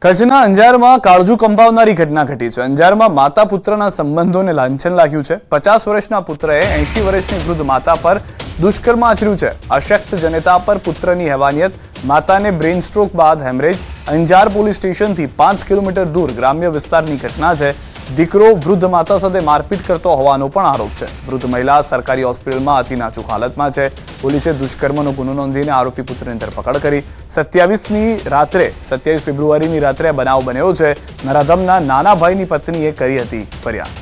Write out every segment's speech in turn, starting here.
કચ્છના અંજારમાં કાળજુ કંપાવનારી ઘટના ઘટી છે। અંજારમાં માતા પુત્રના સંબંધોને લાંછન લાગ્યું છે। 50 વર્ષના પુત્રએ 80 વર્ષની વૃદ્ધ માતા પર દુષ્કર્મ આચર્યું છે। અશક્ત જનતા પર પુત્રની હેવાનિયત, માતાને બ્રેન સ્ટ્રોક બાદ હેમરેજ। અંજાર પોલીસ સ્ટેશનથી 5 કિલોમીટર દૂર ગ્રામ્ય વિસ્તારની ઘટના છે। દીકરો વૃદ્ધ માતા સાથે મારપીટ કરતો હોવાનો પણ આરોપ છે। વૃદ્ધ મહિલા સરકારી હોસ્પિટલમાં અતિ નાજુક હાલતમાં છે। પોલીસે દુષ્કર્મનો ગુનો નોંધીને આરોપી પુત્રની ધરપકડ કરી। 27 ફેબ્રુઆરીની રાત્રે બનાવ બન્યો છે। નરાધમના નાના ભાઈની પત્નીએ કરી હતી ફરિયાદ।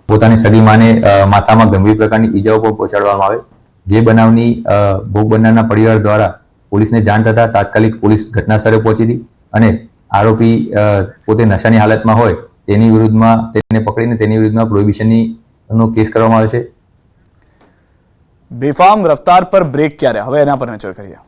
પોતાની સગી માને માથામાં ગંભીર પ્રકારની ઈજાઓ પણ પહોંચાડવામાં આવે, જે બનાવની ભોગ બનનારના પરિવાર દ્વારા પોલીસને જાણ થતા તાત્કાલિક પોલીસ ઘટના સ્થળે પહોંચી હતી અને આરોપી પોતે નશાની હાલતમાં હોય તેની વિરુદ્ધમાં તેને પકડીને તેની વિરુદ્ધમાં પ્રોહિબિશનનો કેસ કરવામાં આવે છે। બેફામ રફતાર પર બ્રેક ક્યારે, હવે એના પર નજર કરીએ।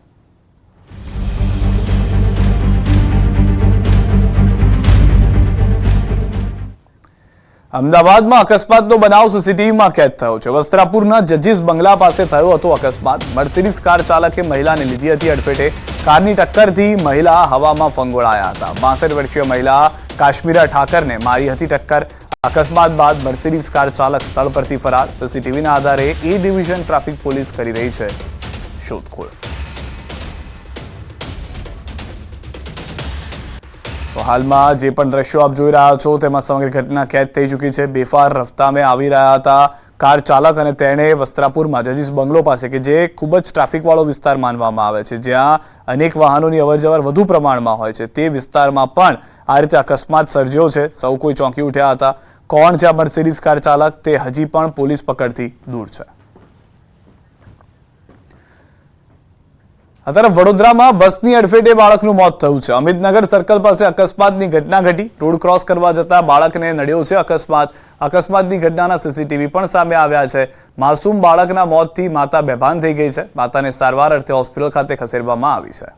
અમદાવાદમાં અકસ્માતનો બનાવ સીસીટીવીમાં કેદ થયો છે। વસ્ત્રાપુરના જજીસ બંગલા પાસે થયો હતો અકસ્માત। મર્સિડીઝ કાર ચાલકે મહિલાને લીધી હતી અડફેટે। કારની ટક્કરથી મહિલા હવામાં ફંગોળાયા હતા। 62 વર્ષીય મહિલા કાશ્મીરા ઠાકરને મારી હતી ટક્કર। અકસ્માત બાદ મર્સિડીઝ કાર ચાલક સ્થળ પરથી ફરાર। સીસીટીવીના આધારે એ ડિવિઝન ટ્રાફિક પોલીસ કરી રહી છે શોધખોળ। તો હાલમાં જે પણ દ્રશ્યો આપ જોઈ રહ્યા છો તેમાં સમગ્ર ઘટના કેદ થઈ ચૂકી છે। બેફાર રફતારે આવી રહ્યા હતા કાર ચાલક અને તેણે વસ્ત્રાપુરમાં જજીસ બંગલો પાસે, કે જે ખૂબ જ ટ્રાફિકવાળો વિસ્તાર માનવામાં આવે છે, જ્યાં અનેક વાહનોની અવરજવર વધુ પ્રમાણમાં હોય છે, તે વિસ્તારમાં પણ આ રીતે અકસ્માત સર્જ્યો છે। સૌ કોઈ ચોંકી ઉઠ્યા હતા। કોણ છે આ મર્સિડીઝ કાર ચાલક તે હજી પણ પોલીસ પકડથી દૂર છે। અત્યારે વડોદરામાં બસની અડફેટે બાળકનું મોત થયું છે। અમિતનગર સર્કલ પાસે અકસ્માતની ઘટના ઘટી। રોડ ક્રોસ કરવા જતા બાળકને નડ્યો છે અકસ્માતની ઘટનાના સીસીટીવી પણ સામે આવ્યા છે। માસૂમ બાળકના મોતથી માતા બેભાન થઈ ગઈ છે। માતાને સારવાર અર્થે હોસ્પિટલ ખાતે ખસેડવામાં આવી છે।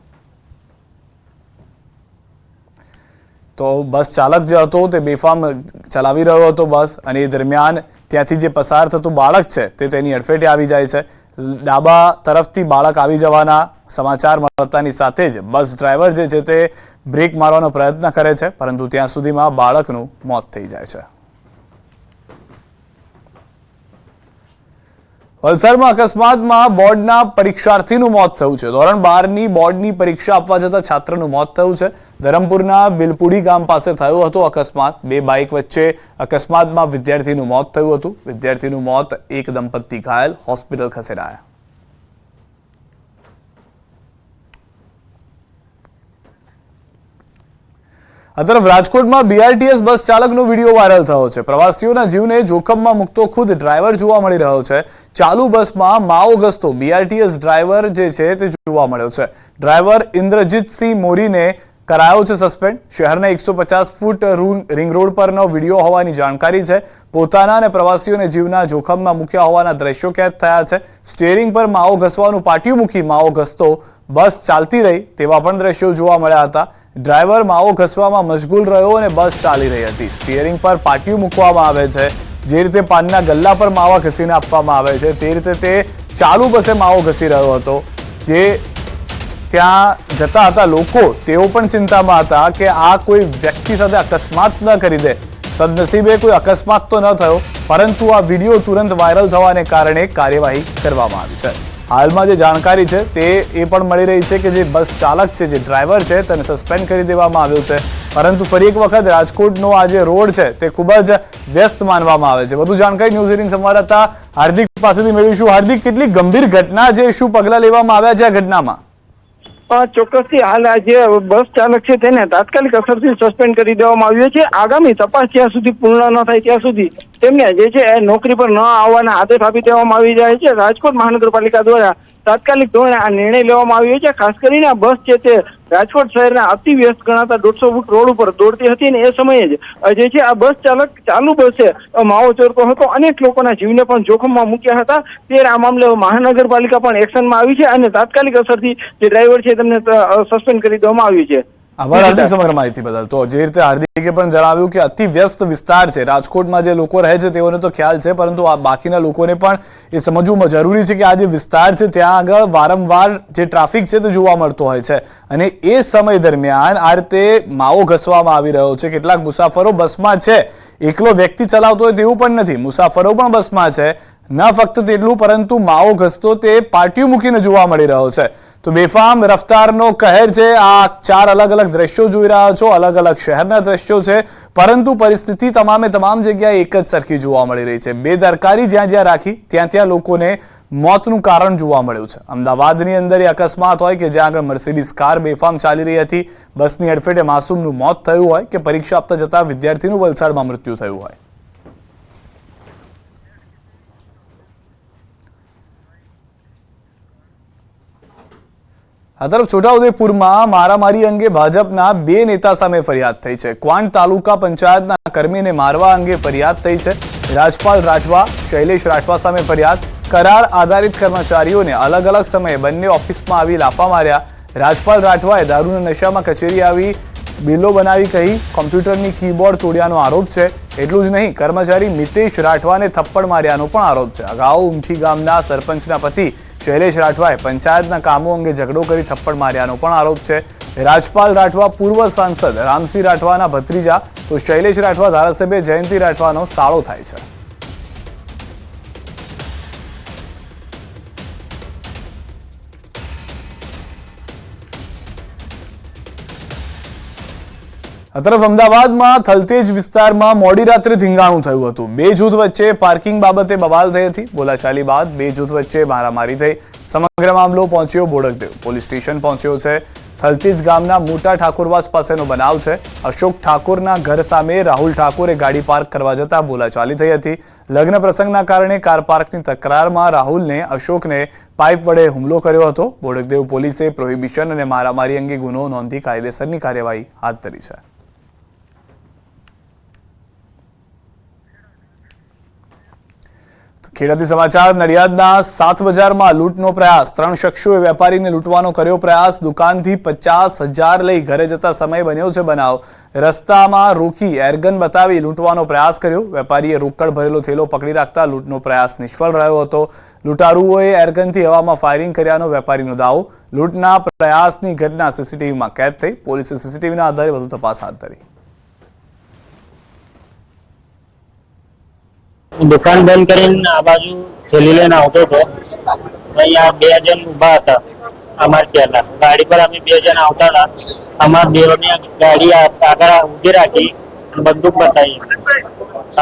તો બસ ચાલક જે હતો તે બેફામ ચલાવી રહ્યો હતો બસ, અને એ દરમિયાન ત્યાંથી જે પસાર થતું બાળક છે તે તેની અડફેટે આવી જાય છે। ડાબા તરફથી બાળક આવી જવાના સમાચાર મળતાની સાથે જ બસ ડ્રાઈવર જે છે તે બ્રેક મારવાનો પ્રયત્ન કરે છે, પરંતુ ત્યાં સુધીમાં બાળકનું મોત થઈ જાય છે। વલસાડમાં અકસ્માતમાં બોર્ડના પરીક્ષાર્થીનું મોત થયું છે। ધોરણ 12ની બોર્ડની પરીક્ષા આપવા જતા છાત્રનું મોત થયું છે। ધરમપુરના બિલપુડી ગામ પાસે થયો હતો અકસ્માત। બે બાઇક વચ્ચે અકસ્માતમાં વિદ્યાર્થીનું મોત થયું હતું। વિદ્યાર્થીનું મોત, એક દંપતી ઘાયલ, હોસ્પિટલ ખસેડાયા। આ તરફ રાજકોટમાં બીઆરટીએસ બસ ચાલકનો વિડીયો વાયરલ થયો છે। પ્રવાસીઓના જીવને જોખમમાં મૂકતો ખુદ ડ્રાઈવર જોવા મળી રહ્યો છે। ચાલુ બસમાં માઓ ગસ્તો બીઆરટીએસ ડ્રાઈવર જે છે તે જોવા મળ્યો છે। ડ્રાઈવર ઇન્દ્રજીતસિંહ મોરીને કરાયો છે સસ્પેન્ડ। શહેરના 150 ફૂટ રિંગ રોડ પરનો વિડીયો હોવાની જાણકારી છે। પોતાના અને પ્રવાસીઓને જીવના જોખમમાં મૂક્યા હોવાના દ્રશ્યો કેદ થયા છે। સ્ટીયરિંગ પર માવો ઘસવાનું પાટિયું મૂકી માવો ઘસતો બસ ચાલતી રહી તેવા પણ દ્રશ્યો જોવા મળ્યા હતા। ડ્રાઈવર માવો ઘસવામાં મશગુલ રહ્યો અને બસ ચાલી રહી હતી। સ્ટીયરિંગ પર પાટિયું મૂકવામાં આવે છે। જે રીતે પાનના ગલ્લા પર માવા ઘસીને આપવામાં આવે છે તે રીતે તે ચાલુ બસે માવો ઘસી રહ્યો હતો। જે ત્યાં જતા હતા લોકો તેઓ પણ ચિંતામાં હતા કે આ કોઈ વ્યક્તિ સાથે અકસ્માત ન કરી દે। સદનસીબે કોઈ અકસ્માત તો ન થયો, પરંતુ આ વિડીયો તુરંત વાયરલ થવાને કારણે કાર્યવાહી કરવામાં આવી છે। હાલમાં જે જાણકારી છે તે એ પણ મળી રહી છે કે જે બસ ચાલક છે, જે ડ્રાઈવર છે, તેને સસ્પેન્ડ કરી દેવામાં આવ્યો છે। પરંતુ ફરી એક વખત રાજકોટનો આ જે રોડ છે તે ખૂબ જ વ્યસ્ત માનવામાં આવે છે। વધુ જાણકારી ન્યૂઝ 18 સંવાદદાતા હાર્દિક પાસેથી મેળવીશું। હાર્દિક, કેટલી ગંભીર ઘટના છે, શું પગલાં લેવામાં આવ્યા છે આ ઘટનામાં? ચોક્કસથી હાલ આ જે બસ ચાલક છે તેને તાત્કાલિક અસરથી સસ્પેન્ડ કરી દેવામાં આવ્યો છે। આગામી તપાસ જ્યાં સુધી પૂર્ણ ન થાય ત્યાં સુધી તેમને જે છે નોકરી પર ન આવવાના આદેશ આપી દેવામાં આવી જાય છે। રાજકોટ મહાનગરપાલિકા દ્વારા તાત્કાલિક ધોરણે આ નિર્ણય લેવામાં આવ્યો છે। ખાસ કરીને આ બસ છે તે રાજકોટ શહેરના અતિ વ્યસ્ત ગણાતા 150 ફૂટ રોડ ઉપર દોડતી હતી અને એ સમયે જ જે છે આ બસ ચાલક ચાલુ બસે માવો ચોરતો હતો। અનેક લોકોના જીવને પણ જોખમમાં મૂક્યા હતા। ત્યારે આ મામલે મહાનગરપાલિકા પણ એક્શનમાં આવી છે અને તાત્કાલિક અસરથી જે ડ્રાઈવર છે તેમને સસ્પેન્ડ કરી દેવામાં આવ્યું છે। આભાર હાર્દિક સમગ્ર માહિતી બદલ. તો જે રીતે હાર્દિકે પણ જણાવ્યું કે અતિ વ્યસ્ત વિસ્તાર છે રાજકોટમાં, જે લોકો રહે છે તેઓને તો ખ્યાલ છે, પરંતુ આ બાકીના લોકોને પણ એ સમજવું જરૂરી છે કે આ જે વિસ્તાર છે ત્યાં આગળ વારંવાર જે ટ્રાફિક છે તે જોવા મળતો હોય છે, અને એ સમય દરમિયાન આ રીતે માવો ઘસવામાં આવી રહ્યો છે. કેટલાક મુસાફરો બસમાં છે, એકલો વ્યક્તિ ચલાવતો હોય તેવું પણ નથી, મુસાફરો પણ બસમાં છે. ન ફક્ત તેટલું, પરંતુ માવો ઘસતો તે પાટિયું મૂકીને જોવા મળી રહ્યો છે. તો બેફામ રફતારનો કહેર છે. આ 4 અલગ અલગ દ્રશ્યો જોઈ રહ્યા છો, અલગ અલગ શહેરના દ્રશ્યો છે, પરંતુ પરિસ્થિતિ તમામ જગ્યાએ એક જ સરખી જોવા મળી રહી છે. બેદરકારી જ્યાં જ્યાં રાખી ત્યાં લોકોને મોતનું કારણ જોવા મળ્યું છે. અમદાવાદની અંદર એ અકસ્માત હોય કે જ્યાં આગળ મર્સિડીઝ કાર બેફામ ચાલી રહી હતી, બસની અડફેટે માસૂમનું મોત થયું હોય કે પરીક્ષા આપતા જતા વિદ્યાર્થીનું વલસાડમાં મૃત્યુ થયું હોય. આ તરફ છોટાઉદેપુરમાં મારામારી અંગે ભાજપના 2 નેતા સામે ફરિયાદ થઈ છે. ક્વાંટ તાલુકા પંચાયતના કર્મીને મારવા અંગે ફરિયાદ થઈ છે. રાજપાલ રાઠવા, શૈલેષ રાઠવા સામે ફરિયાદ. કરાર આધારિત કર્મચારીઓને અલગ અલગ સમયે બંને ઓફિસમાં આવી લાફા માર્યા. રાજપાલ રાઠવાએ દારૂના નશામાં કચેરી આવી બિલો બનાવી કહી કોમ્પ્યુટરની કીબોર્ડ તોડ્યાનો આરોપ છે. એટલું જ નહીં, કર્મચારી મિતેશ રાઠવાને થપ્પડ માર્યાનો પણ આરોપ છે. અગાઉ ઉમઠી ગામના સરપંચના પતિ શૈલેષ રાઠવાએ પંચાયતના કામો અંગે ઝઘડો કરી થપ્પડ માર્યાનો પણ આરોપ છે. રાજપાલ રાઠવા પૂર્વ સાંસદ રામસિંહ રાઠવાના ભત્રીજા, તો શૈલેષ રાઠવા ધારાસભ્ય જયંતિ રાઠવાનો સાળો થાય છે. આ તરફ અમદાવાદમાં થલતેજ વિસ્તારમાં મોડી રાત્રે ધીંગાણું થયું હતું. 2 જૂથ વચ્ચે પાર્કિંગ બાબતે બવાલ થઈ હતી. બોલાચાલી બાદ 2 જૂથ વચ્ચે મારામારી થઈ. સમગ્ર મામલો પહોંચ્યો બોડકદેવ પોલીસ સ્ટેશન પહોંચ્યો છે. થલતેજ ગામના મોટા ઠાકોરવાસ પાસેનો બનાવ છે. અશોક ઠાકોરના ઘર સામે રાહુલ ઠાકોરે ગાડી પાર્ક કરવા જતા બોલાચાલી થઈ હતી. લગ્ન પ્રસંગના કારણે કાર પાર્કની તકરારમાં રાહુલને અશોકને પાઇપ વડે હુમલો કર્યો હતો. બોડકદેવ પોલીસે પ્રોહિબિશન અને મારામારી અંગે ગુનો નોંધી કાયદેસરની કાર્યવાહી હાથ ધરી છે. ખેડાથી સમાચાર. નડિયાદના 7 બજારમાં લૂંટનો પ્રયાસ. 3 શખ્સોએ વેપારીને લૂંટવાનો કર્યો પ્રયાસ. દુકાનથી 50,000 લઈ ઘરે જતા સમય બન્યો છે બનાવ. રસ્તામાં રોકી એરગન બતાવી લૂંટવાનો પ્રયાસ કર્યો. વેપારીએ રોકડ ભરેલો થેલો પકડી રાખતા લૂંટનો પ્રયાસ નિષ્ફળ રહ્યો હતો. લૂંટારુઓએ એરગનથી હવામાં ફાયરિંગ કર્યાનો વેપારીનો દાવો. લૂંટના પ્રયાસની ઘટના સીસીટીવીમાં કેદ થઈ. પોલીસે સીસીટીવીના આધારે વધુ તપાસ હાથ ધરી. દુકાન બંધ કરીને આ બાજુ થેલી લઈને આવતો હતો. અહીંયા 2 જણ ઉભા હતા અમારી પહેલા ગાડી પર. અમે 2 જણ આવતા હતા. અમારા બેરોની ગાડી આગળ ઉભી રાખી અને બંદૂક બતાવી.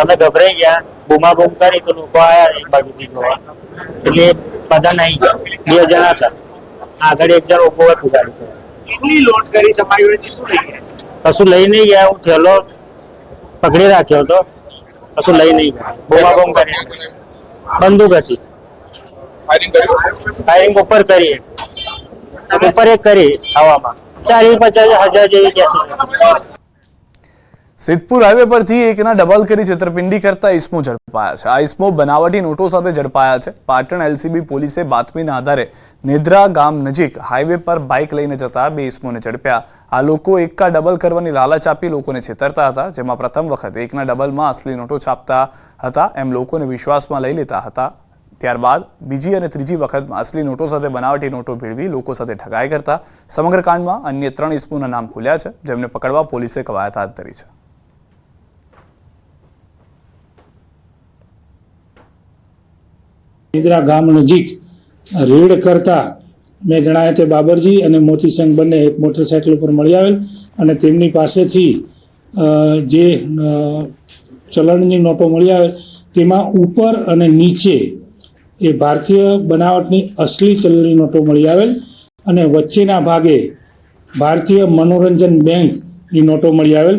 અમે ગભરાઈ ગયા, બૂમાબૂમ કરી તો લોકો આવ્યા એક બાજુથી જોવા, એટલે બધા નહીં ગયા. 2 જણ હતા, આગળ 1 જણ ઉભો હતો ગાડી પર. કેટલી લોડ કરી તમારી જોડેથી શું લઈ ગયા? કશું લઈ નહીં ગયા. હું થેલો પકડી રાખ્યો હતો, કશું લઈ નહીં ગયા. બૂમાબૂમ કરી, બંદૂક હતી. ફાયરિંગ ઉપર કરી, ઉપર એક કરી હવામાં. 40-50 હજાર જેવી કેસ. સિદ્ધપુર હાઈવે પરથી એકના ડબલ કરી છેતરપિંડી કરતા ઇસમો ઝડપાયા છે. આ ઇસમો બનાવટી નોટો સાથે ઝડપાયા છે. પાટણ એલસીબી પોલીસે બાતમીના આધારે નેદ્રા ગામ નજીક હાઈવે પર બાઇક લઈને જતા 2 ઇસમોને ઝડપ્યા. આ લોકો એકા ડબલ કરવાની લાલચ આપી લોકોને છેતરતા હતા, જેમાં પ્રથમ વખત એકના ડબલમાં અસલી નોટો છાપતા હતા એમ લોકોને વિશ્વાસમાં લઈ લેતા હતા. ત્યારબાદ બીજી અને ત્રીજી વખતમાં અસલી નોટો સાથે બનાવટી નોટો ભેળવી લોકો સાથે ઠગાઈ કરતા. સમગ્ર કાંડમાં અન્ય 3 ઇસમોના નામ ખુલ્યા છે, જેમને પકડવા પોલીસે કવાયત હાથ ધરી છે. નેદ્રા ગામ નજીક રેડ કરતા મેં જણાવ્યા તે બાબરજી અને મોતીસંગ બંને એક મોટરસાયકલ ઉપર મળી આવેલ અને તેમની પાસેથી જે ચલણની નોટો મળી આવે તેમાં ઉપર અને નીચે એ ભારતીય બનાવટની અસલી ચલણની નોટો મળી આવેલ અને વચ્ચેના ભાગે ભારતીય મનોરંજન બેંકની નોટો મળી આવેલ.